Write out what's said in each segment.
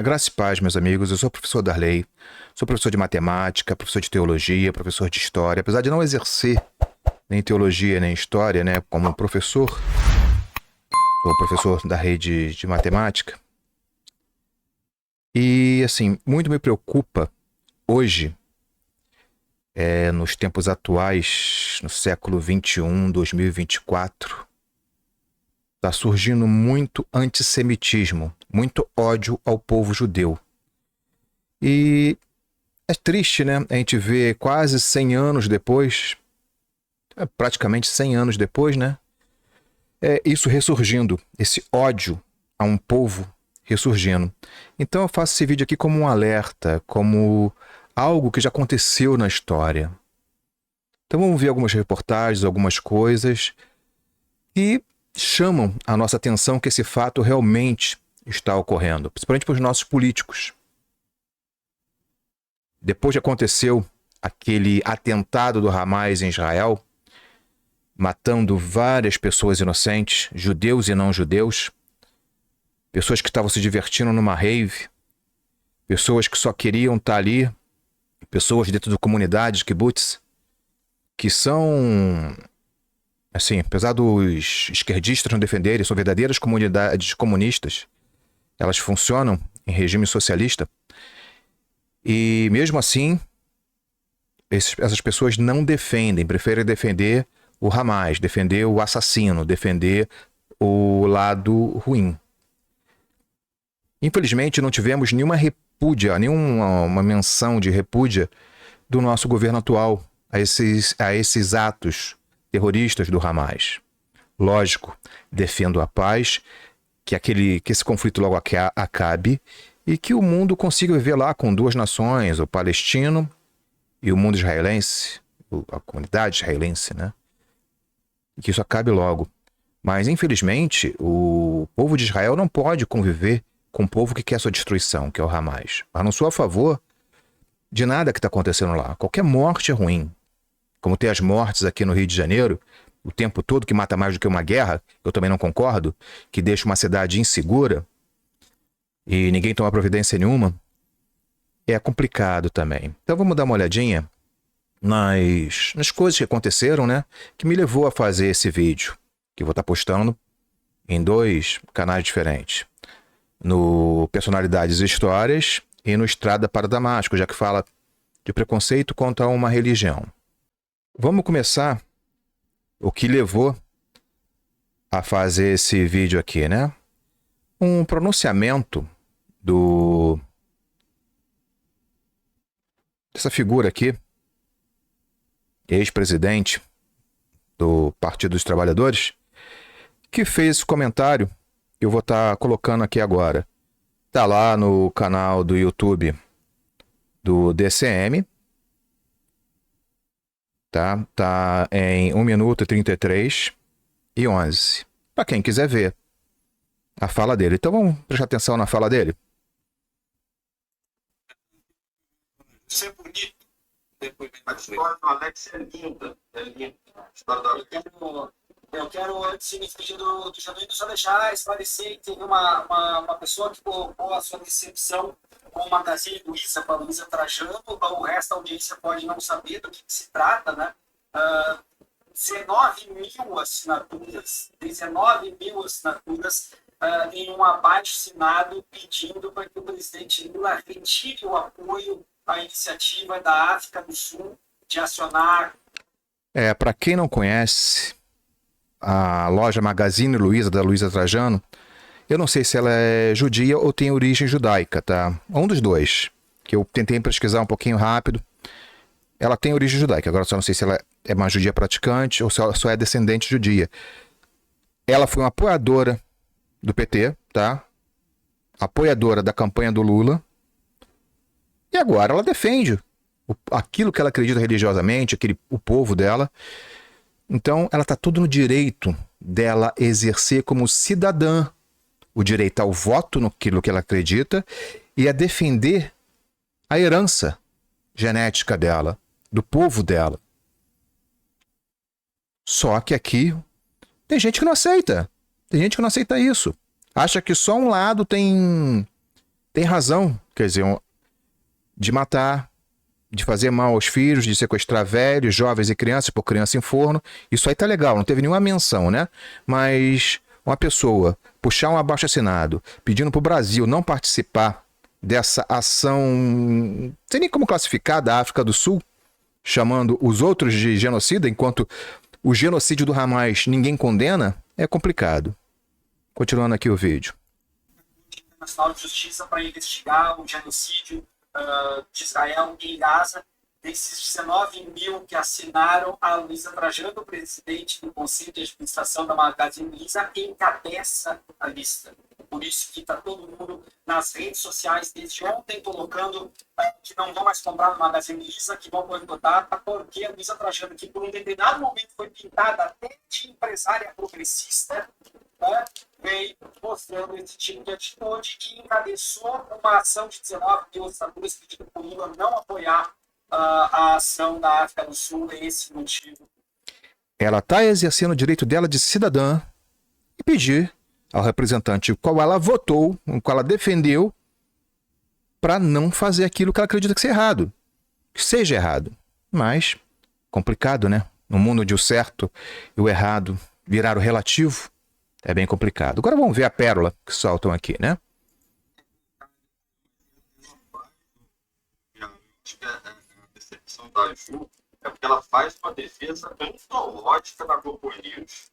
Graça e paz, meus amigos. Eu sou o professor Darley, sou professor de matemática, professor de teologia, professor de história. Apesar de não exercer nem teologia nem história, né, como professor, sou professor da rede de matemática. E, assim, muito me preocupa hoje, nos tempos atuais, no século XXI, 2024, está surgindo muito antissemitismo, muito ódio ao povo judeu. E é triste, né? A gente vê quase 100 anos depois, praticamente 100 anos depois, né? Isso ressurgindo, esse ódio a um povo ressurgindo. Então eu faço esse vídeo aqui como um alerta, como algo que já aconteceu na história. Então vamos ver algumas reportagens, algumas coisas que chamam a nossa atenção que esse fato realmente está ocorrendo, principalmente para os nossos políticos. Depois que aconteceu aquele atentado do Hamas em Israel, matando várias pessoas inocentes, judeus e não judeus, pessoas que estavam se divertindo numa rave, pessoas que só queriam estar ali, pessoas dentro de comunidades, kibbutz, que são, assim, apesar dos esquerdistas não defenderem, são verdadeiras comunidades comunistas, elas funcionam em regime socialista, e mesmo assim, essas pessoas não defendem, preferem defender o Hamas, defender o assassino, defender o lado ruim. Infelizmente, não tivemos nenhuma repúdia, nenhuma menção de repúdia do nosso governo atual a esses atos terroristas do Hamas. Lógico, defendo a paz, que esse conflito logo acabe e que o mundo consiga viver lá com duas nações, o palestino e o mundo israelense, a comunidade israelense, né? E que isso acabe logo. Mas, infelizmente, o povo de Israel não pode conviver com o povo que quer sua destruição, que é o Hamas. Mas não sou a favor de nada que está acontecendo lá. Qualquer morte é ruim. Como tem as mortes aqui no Rio de Janeiro, o tempo todo, que mata mais do que uma guerra, eu também não concordo, que deixa uma cidade insegura e ninguém toma providência nenhuma, é complicado também. Então vamos dar uma olhadinha nas coisas que aconteceram, né? Que me levou a fazer esse vídeo, que eu vou estar postando em 2 canais diferentes. No Personalidades e Histórias e no Estrada para Damasco, já que fala de preconceito contra uma religião. Vamos começar o que levou a fazer esse vídeo aqui, né? Um pronunciamento dessa figura aqui, ex-presidente do Partido dos Trabalhadores, que fez esse comentário que eu vou estar colocando aqui agora. Tá lá no canal do YouTube do DCM, tá? Tá em 1 minuto e 33 e 11. Para quem quiser ver a fala dele. Então vamos prestar atenção na fala dele. Isso é bonito. A história do Alex é linda. É linda. A história do Alex. Eu quero, antes de me despedir do Januíno, só deixar esclarecer que teve uma pessoa que colocou a sua decepção com o Magazine Luiza, com a Luiza Trajano. O resto da audiência pode não saber do que se trata, né? 19 mil assinaturas em um abaixo-assinado pedindo para que o presidente Lula retire o apoio à iniciativa da África do Sul de acionar. Para quem não conhece a loja Magazine Luiza, da Luiza Trajano, eu não sei se ela é judia ou tem origem judaica, tá? Um dos dois, que eu tentei pesquisar um pouquinho rápido. Ela tem origem judaica, agora só não sei se ela é uma judia praticante ou se ela só é descendente judia. Ela foi uma apoiadora do PT, tá? Apoiadora da campanha do Lula. E agora ela defende aquilo que ela acredita religiosamente, o povo dela. Então ela está tudo no direito dela exercer como cidadã o direito ao voto naquilo que ela acredita e a defender a herança genética dela, do povo dela. Só que aqui tem gente que não aceita. Tem gente que não aceita isso. Acha que só um lado tem tem razão, quer dizer, de matar, de fazer mal aos filhos, de sequestrar velhos, jovens e crianças, por criança em forno. Isso aí tá legal, não teve nenhuma menção, né? Mas uma pessoa puxar um abaixo-assinado pedindo pro Brasil não participar dessa ação, não sei nem como classificar, da África do Sul, chamando os outros de genocida, enquanto o genocídio do Hamas ninguém condena, é complicado. Continuando aqui o vídeo. Nacional de Justiça para investigar o genocídio de Israel em Gaza. Desses 19 mil que assinaram, a Luísa Trajano, presidente do Conselho de Administração da Magazine Luiza, encabeça a lista. Por isso que está todo mundo nas redes sociais desde ontem colocando que não vão mais comprar no Magazine Luiza, que vão boicotar, porque a Luísa Trajano, que por um determinado momento foi pintada até de empresária progressista, veio mostrando esse tipo de atitude e encabeçou uma ação de 19 mil assinaturas pedindo para o Lula não apoiar a ação da África do Sul. É esse motivo. Ela está exercendo o direito dela de cidadã e pedir ao representante qual ela votou, o qual ela defendeu, para não fazer aquilo que ela acredita que seja errado. Que seja errado. Mas, complicado, né? No mundo onde o certo e o errado viraram relativo, é bem complicado. Agora vamos ver a pérola que soltam aqui, né? Acho que a decepção da Ju é porque ela faz uma defesa antológica da Globo News.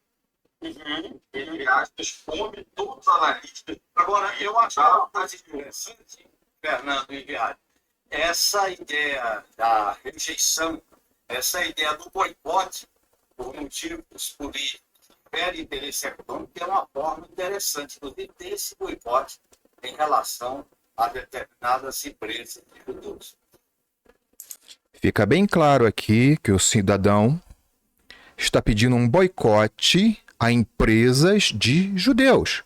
Ele acha que expõe todos os analistas. Agora, eu achava mais interessante, Fernando e Viário, essa ideia da rejeição, essa ideia do boicote por motivos políticos, fere interesse econômico, é uma forma interessante de ter esse boicote em relação a determinadas empresas e produtos. Fica bem claro aqui que o cidadão está pedindo um boicote a empresas de judeus,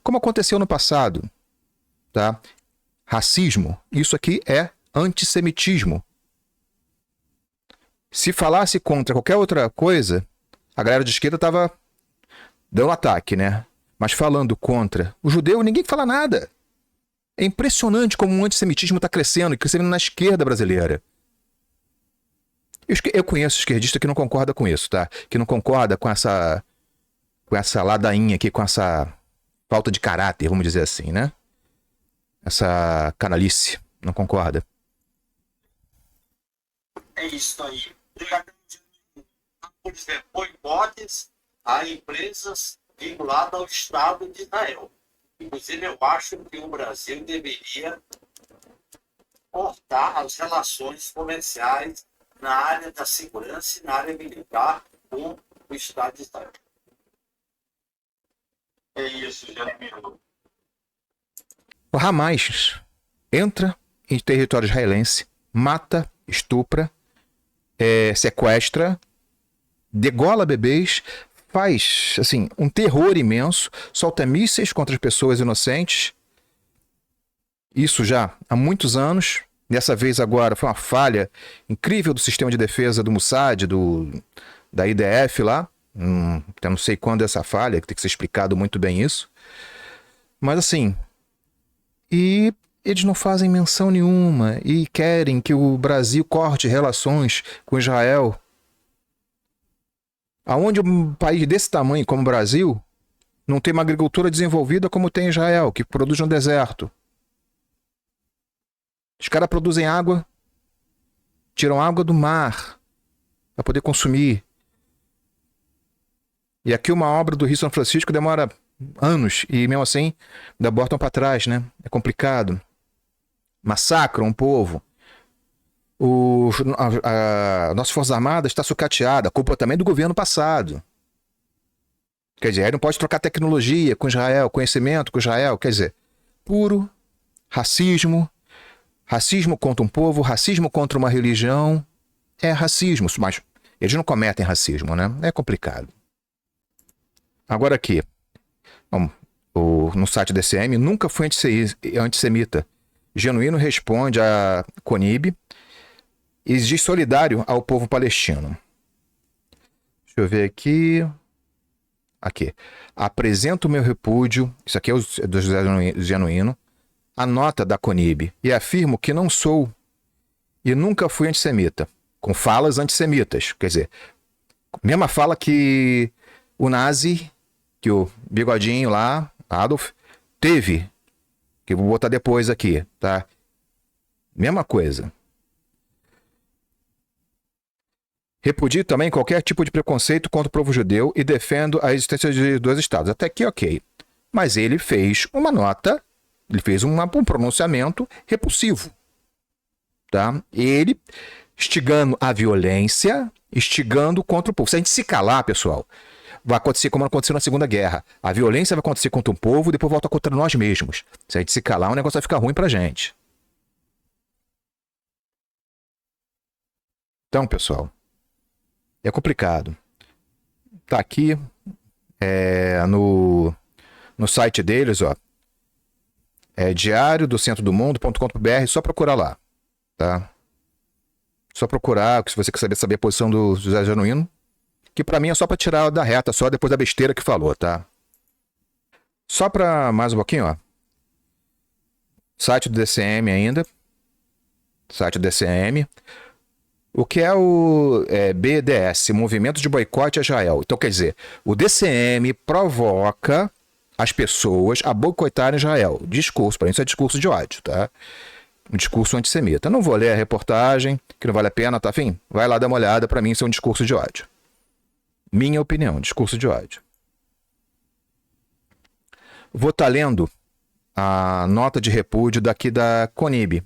como aconteceu no passado, tá? Racismo, isso aqui é antissemitismo. Se falasse contra qualquer outra coisa, a galera de esquerda estava dando ataque, né? Mas falando contra o judeu, ninguém fala nada. É impressionante como o antissemitismo está crescendo na esquerda brasileira. Eu conheço esquerdista que não concorda com isso, tá? Que não concorda com essa ladainha aqui, com essa falta de caráter, vamos dizer assim, né? Essa canalice. Não concorda. É isso aí. Por exemplo, boicotes a empresas vinculadas ao Estado de Israel. Inclusive, eu acho que o Brasil deveria cortar as relações comerciais na área da segurança e na área militar com o Estado de Israel. É isso, Jeremias. O Hamas entra em território israelense, mata, estupra, sequestra, degola bebês, faz assim um terror imenso, solta mísseis contra as pessoas inocentes. Isso já há muitos anos. Dessa vez agora foi uma falha incrível do sistema de defesa do Mossad, da IDF lá. Eu não sei quando é essa falha, tem que ser explicado muito bem isso. Mas assim, e eles não fazem menção nenhuma e querem que o Brasil corte relações com Israel. Aonde um país desse tamanho como o Brasil não tem uma agricultura desenvolvida como tem Israel, que produz no deserto. Os caras produzem água, tiram água do mar para poder consumir. E aqui uma obra do Rio São Francisco demora anos e mesmo assim ainda botam para trás, né? É complicado. Massacram um povo. A nossa Força Armada está sucateada, culpa também do governo passado. Quer dizer, aí não pode trocar tecnologia com Israel, conhecimento com Israel. Quer dizer, puro racismo. Racismo contra um povo, racismo contra uma religião. É racismo, mas eles não cometem racismo, né? É complicado. Agora aqui, no site DCM, nunca foi antissemita. Genuíno responde a Conib e diz solidário ao povo palestino. Deixa eu ver aqui. Aqui. Apresento o meu repúdio. Isso aqui é do Genuíno. a nota da CONIB e afirmo que não sou e nunca fui antissemita, com falas antissemitas. Quer dizer, mesma fala que o nazi, que o bigodinho lá, Adolf, teve, que eu vou botar depois aqui, tá? Mesma coisa. Repudio também qualquer tipo de preconceito contra o povo judeu e defendo a existência de dois estados. Até aqui, ok. Mas ele fez uma nota, ele fez um pronunciamento repulsivo. Tá? Ele instigando a violência, instigando contra o povo. Se a gente se calar, pessoal, vai acontecer como aconteceu na Segunda Guerra. A violência vai acontecer contra o povo e depois volta contra nós mesmos. Se a gente se calar, o negócio vai ficar ruim pra gente. Então, pessoal, é complicado. Tá aqui no site deles, ó. É diariodocentrodomundo.com.br, só procurar lá, tá? Só procurar, se você quer saber a posição do José Genuíno, que pra mim é só pra tirar da reta, só depois da besteira que falou, tá? Só pra mais um pouquinho, ó. Site do DCM ainda. Site do DCM. O que é o BDS, Movimento de Boicote a Israel? Então, quer dizer, o DCM provoca as pessoas a boicotarem Israel. Discurso, para isso é discurso de ódio, tá? Um discurso antissemita. Não vou ler a reportagem, que não vale a pena, tá? Enfim, vai lá dar uma olhada, para mim isso é um discurso de ódio. Minha opinião, discurso de ódio. Vou estar lendo a nota de repúdio daqui da CONIB.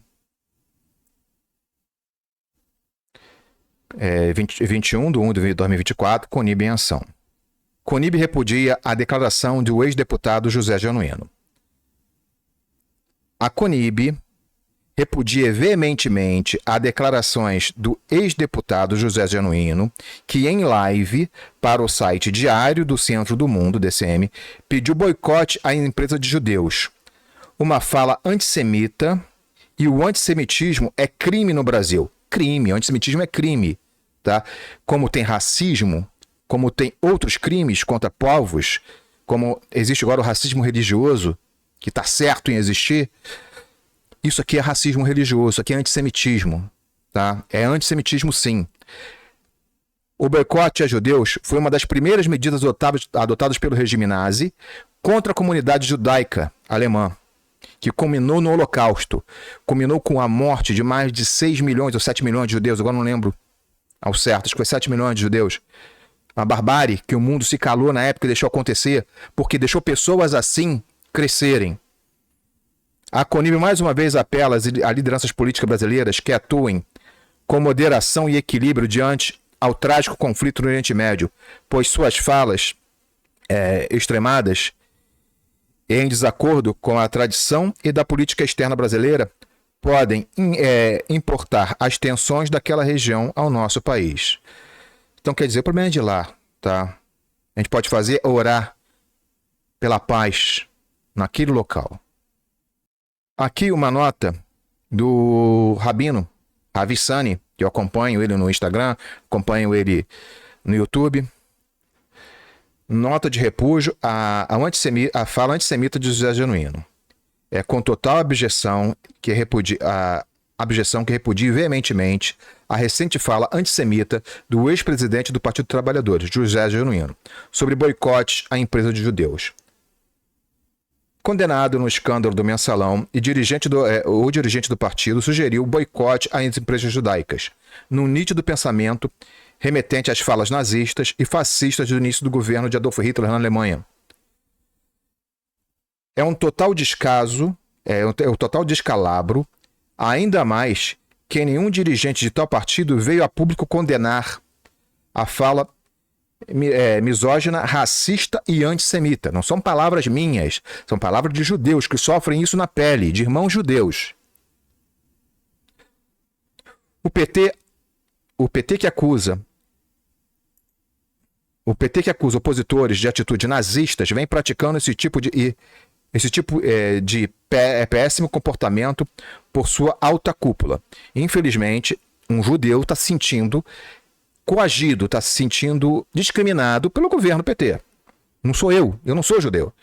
21/1/2024, CONIB em ação. CONIB repudia a declaração do ex-deputado José Genuíno. A CONIB repudia veementemente as declarações do ex-deputado José Genuíno, que em live para o site Diário do Centro do Mundo, DCM, pediu boicote à empresa de judeus. Uma fala antissemita, e o antissemitismo é crime no Brasil. Crime, antissemitismo é crime, tá? Como tem racismo, como tem outros crimes contra povos, como existe agora o racismo religioso, que está certo em existir, isso aqui é racismo religioso, isso aqui é antissemitismo, tá? É antissemitismo, sim. O boicote a judeus foi uma das primeiras medidas adotadas pelo regime nazi contra a comunidade judaica alemã, que culminou no Holocausto, culminou com a morte de mais de 6 milhões ou 7 milhões de judeus, agora não lembro ao certo, acho que foi 7 milhões de judeus. Uma barbárie que o mundo se calou na época e deixou acontecer, porque deixou pessoas assim crescerem. A CONIB mais uma vez apela a lideranças políticas brasileiras que atuem com moderação e equilíbrio diante ao trágico conflito no Oriente Médio, pois suas falas extremadas em desacordo com a tradição e da política externa brasileira podem importar as tensões daquela região ao nosso país. Então, quer dizer, o problema é de lá, tá? A gente pode orar pela paz naquele local. Aqui uma nota do Rabino, Ravi Sani, que eu acompanho ele no Instagram, acompanho ele no YouTube. Nota de repúdio à fala antissemita de José Genuíno. É com total abjeção que repudia veementemente a recente fala antissemita do ex-presidente do Partido dos Trabalhadores, José Genuíno, sobre boicotes à empresa de judeus. Condenado no escândalo do Mensalão, o dirigente do partido sugeriu boicote às empresas judaicas, num nítido pensamento remetente às falas nazistas e fascistas do início do governo de Adolf Hitler na Alemanha. É um total descaso, um total descalabro, ainda mais que nenhum dirigente de tal partido veio a público condenar a fala misógina, racista e antissemita. Não são palavras minhas, são palavras de judeus que sofrem isso na pele, de irmãos judeus. O PT que acusa opositores de atitude nazistas vem praticando esse tipo de péssimo comportamento por sua alta cúpula. Infelizmente, um judeu está se sentindo coagido, está se sentindo discriminado pelo governo PT. Não sou eu não sou judeu.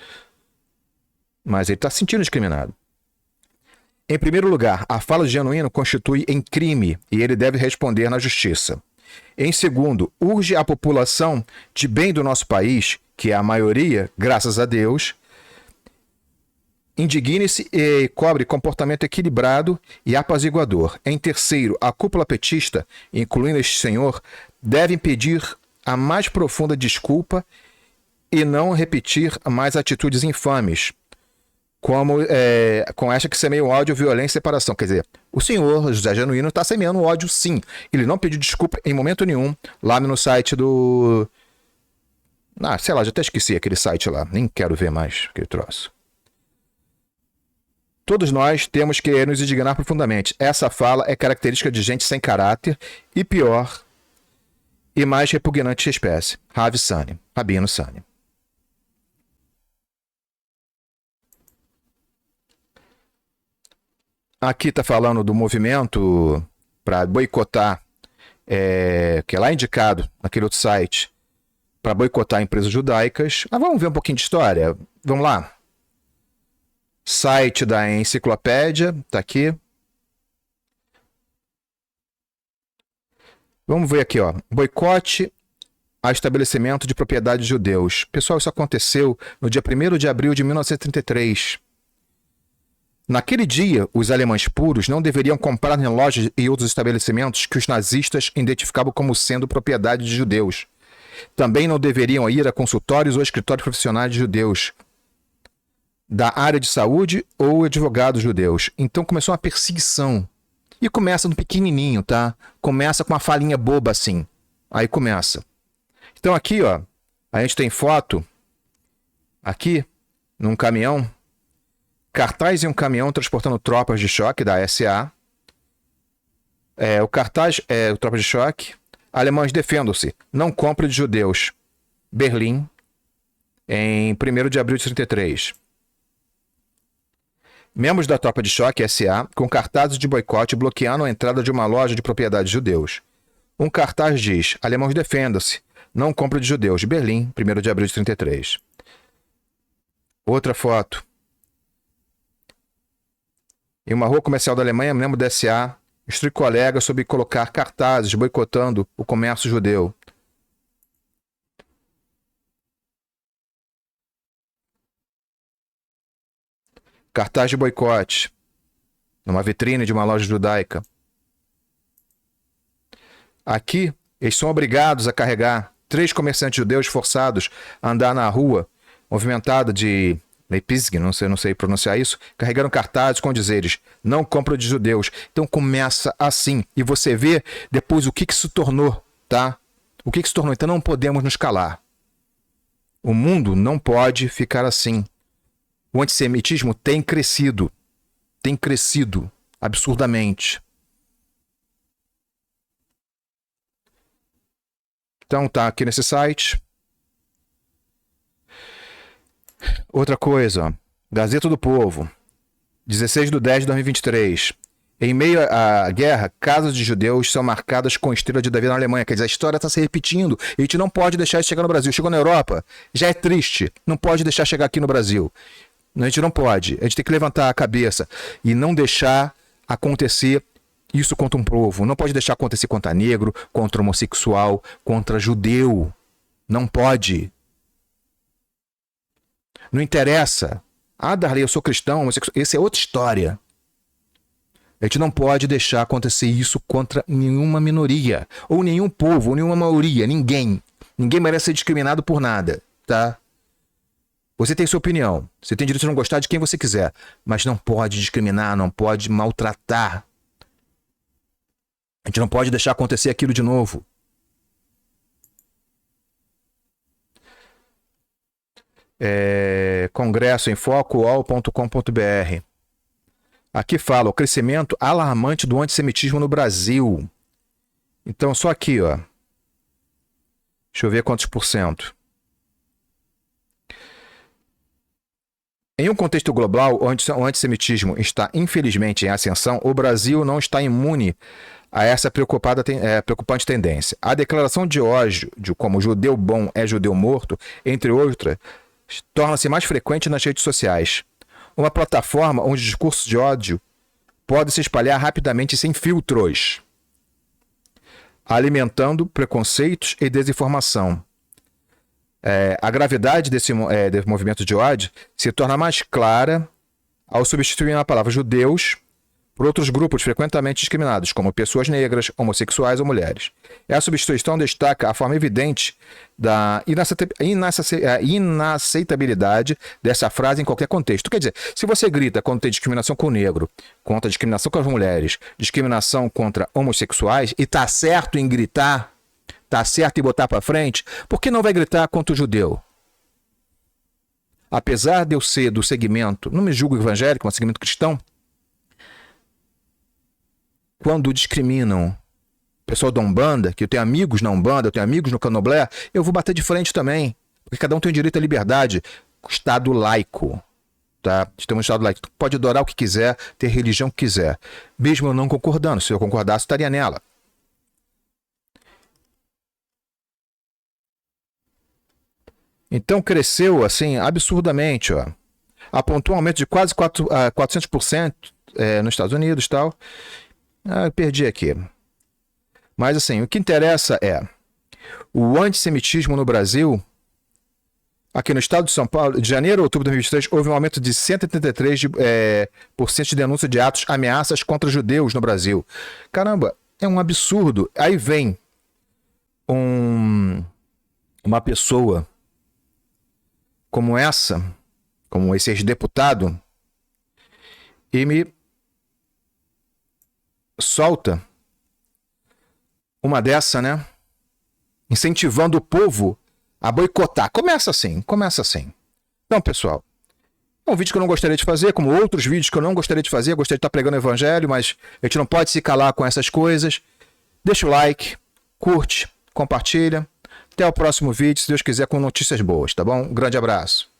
Mas ele está se sentindo discriminado. Em primeiro lugar, a fala de Genuíno constitui em crime e ele deve responder na justiça. Em segundo, urge a população de bem do nosso país, que é a maioria, graças a Deus, indigne-se e cobre comportamento equilibrado e apaziguador. Em terceiro, a cúpula petista, incluindo este senhor, deve pedir a mais profunda desculpa e não repetir mais atitudes infames, como com esta que semeia o ódio, violência e separação. Quer dizer, o senhor José Genuíno está semeando ódio, sim. Ele não pediu desculpa em momento nenhum lá no site do... sei lá, já até esqueci aquele site lá. Nem quero ver mais aquele troço. Todos nós temos que nos indignar profundamente. Essa fala é característica de gente sem caráter e pior e mais repugnante espécie. Ravi Sani, Rabino Sani. Aqui está falando do movimento para boicotar, que é lá indicado naquele outro site, para boicotar empresas judaicas. Vamos ver um pouquinho de história? Vamos lá. Site da enciclopédia, está aqui. Vamos ver aqui, ó. Boicote a estabelecimento de propriedade de judeus. Pessoal, isso aconteceu no dia 1º de abril de 1933. Naquele dia, os alemães puros não deveriam comprar em lojas e outros estabelecimentos que os nazistas identificavam como sendo propriedade de judeus. Também não deveriam ir a consultórios ou escritórios profissionais de judeus, da área de saúde ou advogados judeus. Então começou uma perseguição. E começa no pequenininho, tá? Começa com uma falinha boba assim. Aí começa. Então aqui, ó, a gente tem foto aqui num caminhão. Cartaz em um caminhão transportando tropas de choque da SA. O cartaz é o tropa de choque. Alemães defendam-se. Não compre de judeus. Berlim, em 1º de abril de 1933. Membros da tropa de choque SA com cartazes de boicote bloqueando a entrada de uma loja de propriedade de judeus. Um cartaz diz: alemães defendam-se. Não compre de judeus. Berlim, 1º de abril de 1933. Outra foto. Em uma rua comercial da Alemanha, membro da SA instrui colegas sobre colocar cartazes boicotando o comércio judeu. Cartaz de boicote numa vitrine de uma loja judaica. Aqui, eles são obrigados a carregar 3 comerciantes judeus forçados a andar na rua movimentada de Leipzig, não sei pronunciar isso, carregaram cartazes com dizeres: não compra de judeus. Então começa assim. E você vê depois o que se tornou, tá? O que se tornou. Então não podemos nos calar. O mundo não pode ficar assim. O antissemitismo tem crescido absurdamente. Então tá aqui nesse site. Outra coisa, ó. Gazeta do Povo, 16/10/2023. Em meio à guerra, casas de judeus são marcadas com estrela de Davi na Alemanha. Quer dizer, a história está se repetindo. E a gente não pode deixar isso chegar no Brasil. Chegou na Europa, já é triste. Não pode deixar chegar aqui no Brasil. A gente não pode. A gente tem que levantar a cabeça e não deixar acontecer isso contra um povo. Não pode deixar acontecer contra negro, contra homossexual, contra judeu. Não pode. Não interessa. Darley, eu sou cristão, homossexual. Essa é outra história. A gente não pode deixar acontecer isso contra nenhuma minoria. Ou nenhum povo, ou nenhuma maioria. Ninguém. Ninguém merece ser discriminado por nada. Tá? Você tem sua opinião. Você tem direito de não gostar de quem você quiser. Mas não pode discriminar, não pode maltratar. A gente não pode deixar acontecer aquilo de novo. Congresso em Foco, UOL.com.br. Aqui fala o crescimento alarmante do antissemitismo no Brasil. Então, só aqui, ó. Deixa eu ver quantos %. Em um contexto global onde o antissemitismo está infelizmente em ascensão, o Brasil não está imune a essa preocupante tendência. A declaração de ódio como judeu bom é judeu morto, entre outras, torna-se mais frequente nas redes sociais. Uma plataforma onde discursos de ódio pode se espalhar rapidamente sem filtros, alimentando preconceitos e desinformação. A gravidade desse movimento de ódio se torna mais clara ao substituir a palavra judeus por outros grupos frequentemente discriminados, como pessoas negras, homossexuais ou mulheres. Essa substituição destaca a forma evidente da inaceitabilidade dessa frase em qualquer contexto. Quer dizer, se você grita quando tem discriminação com o negro, contra discriminação com as mulheres, discriminação contra homossexuais, e tá certo em gritar, tá certo em botar para frente, por que não vai gritar contra o judeu? Apesar de eu ser do segmento, não me julgo evangélico, mas segmento cristão, quando discriminam o pessoal da Umbanda, que eu tenho amigos na Umbanda, eu tenho amigos no Candomblé, eu vou bater de frente também. Porque cada um tem o direito à liberdade. Estado laico. Tá? Estamos em estado laico. Tu pode adorar o que quiser, ter religião que quiser. Mesmo eu não concordando. Se eu concordasse, eu estaria nela. Então cresceu assim absurdamente. Ó. Apontou um aumento de quase 400% nos Estados Unidos e tal. Eu perdi aqui. Mas assim, o que interessa é o antissemitismo no Brasil. Aqui no estado de São Paulo, de janeiro a outubro de 2023, houve um aumento de 133% de denúncia de atos, ameaças contra judeus no Brasil. Caramba, é um absurdo. Aí vem uma pessoa como essa, como esse ex-deputado, e me solta uma dessa, né? Incentivando o povo a boicotar. Começa assim. Então, pessoal, é um vídeo que eu não gostaria de fazer, como outros vídeos que eu não gostaria de fazer. Eu gostaria de estar pregando o evangelho, mas a gente não pode se calar com essas coisas. Deixa o like, curte, compartilha. Até o próximo vídeo, se Deus quiser, com notícias boas, tá bom? Um grande abraço.